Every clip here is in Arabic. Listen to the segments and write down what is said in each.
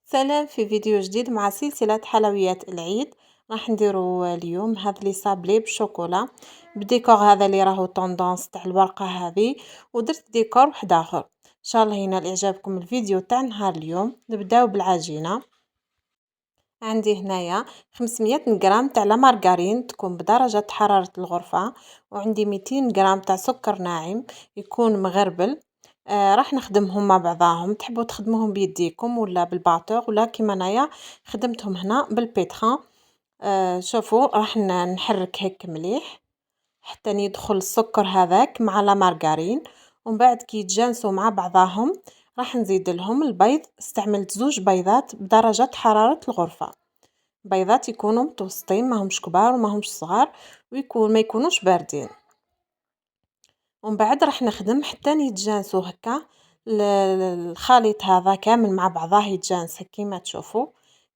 سلام في فيديو جديد مع سلسلة حلويات العيد. راح نديرو اليوم هذا لي صابلي بالشوكولا بالديكور هذا اللي راهو طوندونس تاع الورقة هذه، ودرت ديكور واحد اخر. ان شاء الله ينال اعجابكم الفيديو تاع نهار اليوم. نبداو بالعجينة. عندي هنايا 500 غرام تاع لا مارغرين تكون بدرجة حرارة الغرفة، وعندي 200 غرام تاع سكر ناعم يكون مغربل. راح نخدمهم مع بعضاهم، تحبوا تخدموهم بيديكم ولا بالباطور ولا كيما انايا خدمتهم هنا بالبيتخان. شوفوا راح نحرك هيك مليح حتى يدخل السكر هذاك مع لا مارغرين، ومن بعد كي يتجانسوا مع بعضاهم راح نزيد لهم البيض. استعملت 2 بيضات بدرجة حرارة الغرفة، بيضات يكونوا متوسطين ماهمش كبار وماهمش صغار، ما يكونوش باردين. ومن بعد راح نخدم حتى يتجانسوا هكا الخليط هذا كامل مع بعضاه يتجانس كيما تشوفوا.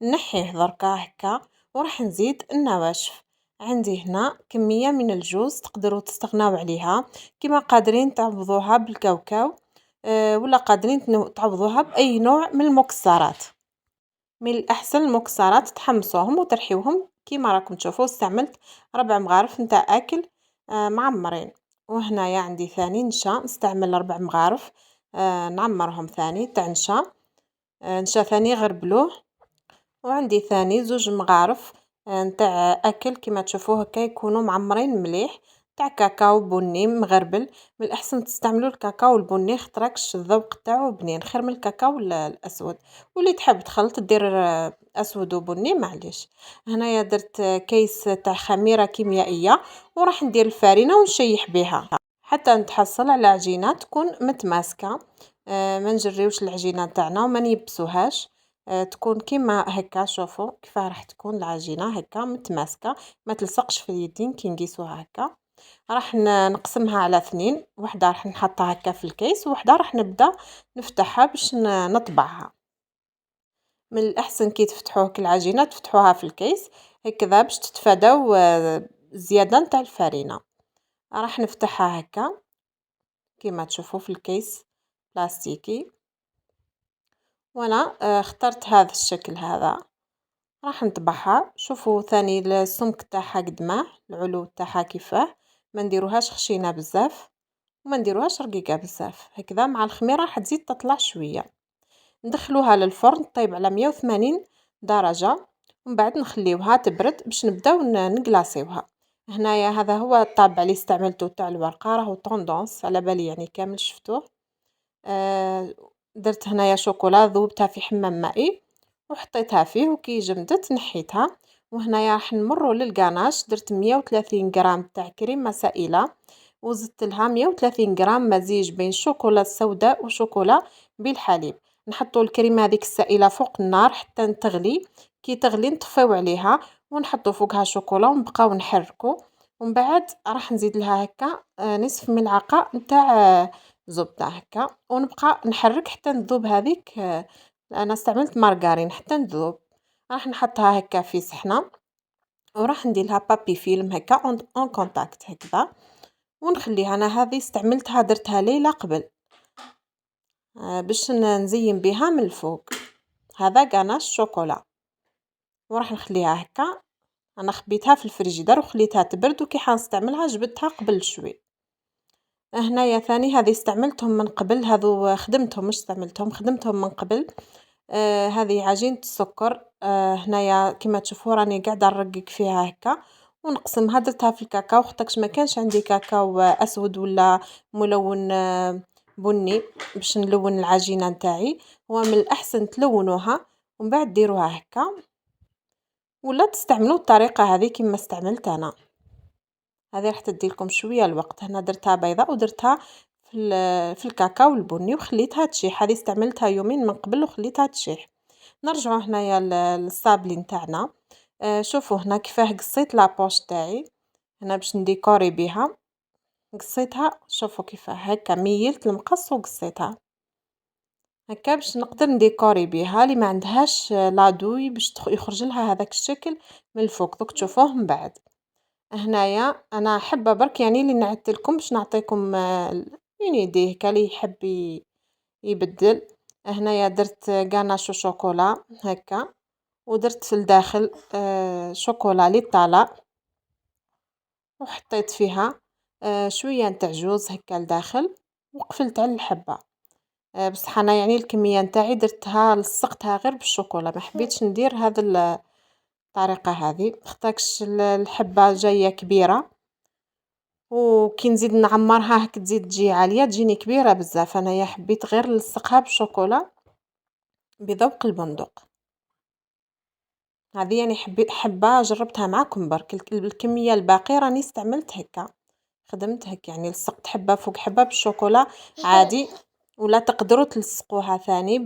نحيه دركا هكا وراح نزيد النواشف. عندي هنا كمية من الجوز تقدروا تستغناو عليها، كيما قادرين تعوضوها بالكاوكاو ولا قادرين تعوضوها بأي نوع من المكسرات. من الأحسن المكسرات تحمصوهم وترحيوهم كيما راكم تشوفوا. استعملت 4 مغارف نتاع أكل معمرين. وهنايا عندي ثاني نشا، نستعمل 4 مغارف نعمرهم ثاني تاع نشا، نشا ثاني غربلوه. وعندي ثاني 2 مغارف نتاع أكل كيما تشوفوه هكا يكونوا معمرين مليح تاع كاكاو بني مغربل. من الأحسن تستعملوا الكاكاو البني خاطركش الذوق تاعو بنين خير من الكاكاو الأسود، واللي تحب تخلط دير أسود وبني معليش. هنايا درت كيس تاع خميرة كيميائية وراح ندير الفارينة ونشيح بها حتى نتحصل على عجينة تكون متماسكة. ما نجريوش العجينة تاعنا وما نيبسوهاش، تكون كيما هكا. شوفوا كيفاه راح تكون العجينة هكا متماسكة ما تلصقش في اليدين كي نقيسوها هكا. راح نقسمها على 2، وحده راح نحطها هكا في الكيس وحده راح نبدا نفتحها باش نطبعها. من الأحسن كي تفتحوه العجينة تفتحوها في الكيس هكذا باش تتفاداو الزيادة نتاع الفرينة. راح نفتحها هكا كيما تشوفوا في الكيس بلاستيكي، وانا اخترت هذا الشكل هذا. راح نطبعها. شوفوا ثاني السمك تاعها قد ما العلو تاعها كيفاه، ما نديروهاش خشينه بزاف وما نديروهاش رقيقه بزاف. هكذا مع الخميره راح تزيد تطلع شويه. ندخلوها للفرن طيب على 180 درجه، ومن بعد نخليوها تبرد باش نبداو نقلاصيوها. هنايا هذا هو الطابع اللي استعملته تاع الورقه، راهو طوندونس على بالي يعني كامل شفتوه. آه درت هنايا شوكولا ذوبتها في حمام مائي وحطيتها فيه، وكي جمدت نحيتها. وهنايا راح نمروا للغاناش. درت 130 غرام تاع كريمه سائله، وزدت لها 130 غرام مزيج بين شوكولا السوداء وشوكولا بالحليب. نحطوا الكريمه هذيك السائله فوق النار حتى تغلي. كي تغلي نطفيو عليها ونحطوا فوقها شوكولا ونبقاو نحركوا. ومن بعد راح نزيد لها هكا نصف ملعقه نتاع زبده هكا، ونبقى نحرك حتى تذوب هذيك. انا استعملت مارغرين حتى تذوب. راح نحطها هكا في صحنه وراح ندير لها بابي فيلم هكا اون كونتاكت هكذا ونخليها. انا هذه استعملتها درتها ليله قبل باش نزين بها من الفوق. هذا غاناش شوكولا وراح نخليها هكا. انا خبيتها في الفريجيدر وخليتها تبرد، وكي حنستعملها جبدتها قبل شوي. هنايا ثاني هذه استعملتهم من قبل، هذو خدمتهم مش استعملتهم خدمتهم من قبل. هذه عجينة السكر. هنايا كما تشوفوا راني قاعدة نرقق فيها هكا ونقسمها. درتها في الكاكاو خاطرش ما كانش عندي كاكاو اسود ولا ملون بني باش نلون العجينة نتاعي. هو من الاحسن تلونوها ومن بعد ديروها هكا، ولا تستعملوا الطريقة هذه كما استعملت انا. هذه راح تدي لكم شويه الوقت. هنا درتها بيضاء ودرتها في الكاكاو البني وخليتها تشيح. هذه استعملتها يومين من قبل وخليتها تشيح. نرجعوا هنايا للصابلي نتاعنا. شوفوا هنا كيفاه قصيت لابوش تاعي هنا باش نديكوري بها. قصيتها شوفوا كيفاه هكا ميلت المقص وقصيتها هكا باش نقدر نديكوري بها. اللي ما عندهاش لادوي باش يخرج لها هذاك الشكل من الفوق دوك تشوفوه من بعد. هنايا انا حابه برك يعني اللي نعدت لكم باش نعطيكم يعني يديه كالي يحب يبدل. هنايا درت غاناش شوكولا هكا، ودرت في الداخل شوكولا للطلاء، وحطيت فيها شوية نتاع جوز هكا لداخل، وقفلت على الحبة. بصح أنا يعني الكمية نتاعي درتها لصقتها غير بالشوكولا، ما حبيتش ندير هاد الطريقة هذه، خاطرش الحبة جاية كبيرة، وكي نزيد نعمرها هاك تزيد تجي عالية تجيني كبيرة بزاف، أنايا حبيت غير نلصقها بالشوكولا بذوق البندق. هذه يعني حبة جربتها معاكم برك، الكمية الباقية راني استعملت هكا، خدمت هكا يعني لصقت حبة فوق حبة بالشوكولا عادي، ولا تقدروا تلصقوها ثاني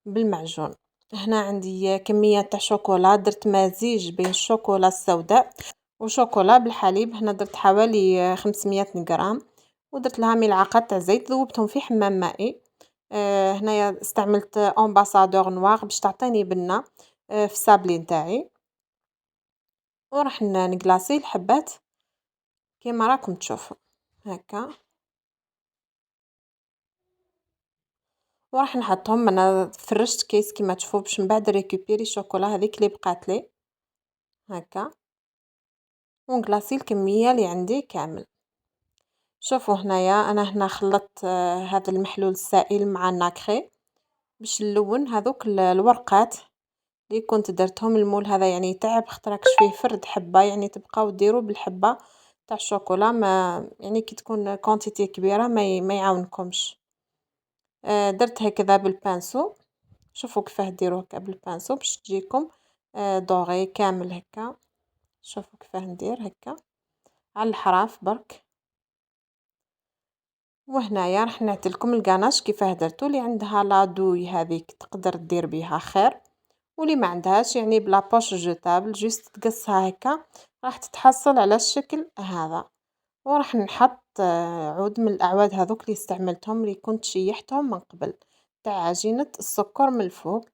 بالمعجون. هنا عندي كمية تاع شوكولا، درت مزيج بين الشوكولا السوداء وشوكولا بالحليب، هنا درت حوالي 500 غرام، ودرت لها ملعقة تاع زيت ذوبتهم في حمام مائي. هنايا استعملت امباسادور نوار باش تعطيني بنة في الصابلي نتاعي، وراح نكلاصي الحبات كيما راكم تشوفوا هكا، وراح نحطهم. انا فرشت كيس كيما تشوفوا باش من بعد ريكوبيري الشوكولا هذيك اللي بقات لي هكا، ونكلاصي الكمية اللي عندي كامل. شوفوا هنايا انا هنا خلطت هذا المحلول السائل مع الناكخي باش نلون هذوك الورقات اللي كنت درتهم. المول هذا يعني يتعب خاطركش فيه فرد حبة، يعني تبقاو ديروا بالحبة تاع الشوكولا، ما يعني كي تكون كونتيتي كبيرة ما يعاونكمش. درت هكذا بالبانسو، شوفوا كيفاه ديروا هكا بالبانسو باش تجيكم دوغي كامل هكا. شوفوا كيفاه ندير هكا على الحراف برك. وهنايا راح نعطيلكم الكاناش كيفاه درتو، اللي عندها لادوي هذيك تقدر دير بها خير، واللي ما عندهاش يعني بلا بوش جوتابل جوست تقصها هكا راح تتحصل على الشكل هذا. وراح نحط عود من الاعواد هذوك اللي استعملتهم اللي كنت شيحتهم من قبل تاع عجينة السكر من الفوق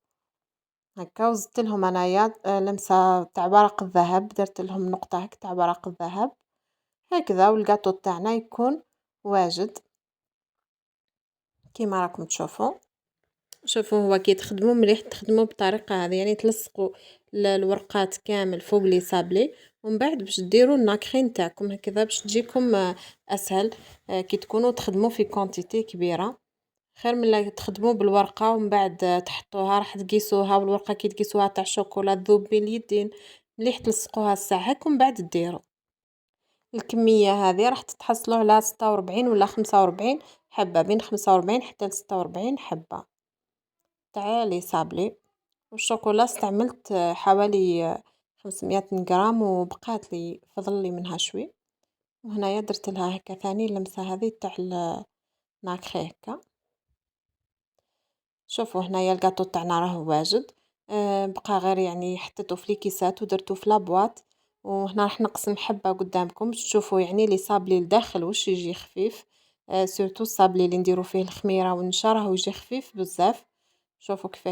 هكا، وزدت لهم انايا لمسة تاع ورق الذهب، درت لهم نقطة هكا تاع ورق الذهب هكذا، والكاطو تاعنا يكون واجد كيما راكم تشوفوا. شوفوا هو كي تخدموا مليح تخدموا بالطريقه هذه، يعني تلصقوا الورقات كامل فوق لي صابلي، ومن بعد باش ديروا الناكخي نتاعكم هكذا باش تجيكم اسهل كي تكونوا تخدموا في كونتيتي كبيره، خير من لا تخدموا بالورقه ومن بعد تحطوها راح تقيسوها، والورقه كي تقيسوها تاع الشوكولا تذوب بين اليدين. مليح تلصقوها الساعه هاك ومن بعد ديروا الكمية هذه راح تتحصلوا على 46 ولا 45 حبة، بين 45 حتى ل 46 حبة تاع لي صابلي. والشوكولا استعملت حوالي 500 غرام وبقات لي فضل لي منها شوي، وهنايا درت لها هكا ثاني اللمسة هذه تاع الناكخي هكا. شوفوا هنايا الكاطو تاعنا راهو واجد، بقى غير يعني حطيته في الكيسات ودرته في لابواط، وهنا راح نقسم حبة قدامكم باش تشوفوا يعني لي صابلي لداخل واش يجي خفيف. سورتو الصابلي اللي نديرو فيه الخميرة والنشا راهو يجي خفيف بزاف. شوفوا كيفاه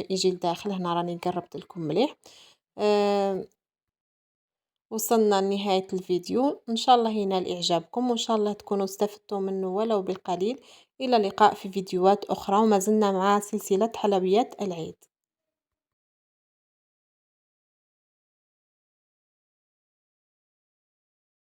يجي لداخل، هنا راني قربت لكم مليح. آه وصلنا لنهاية الفيديو، إن شاء الله ينال إعجابكم وإن شاء الله تكونوا استفدتوا منه ولو بالقليل. إلى اللقاء في فيديوهات أخرى، وما زلنا مع سلسلة حلويات العيد.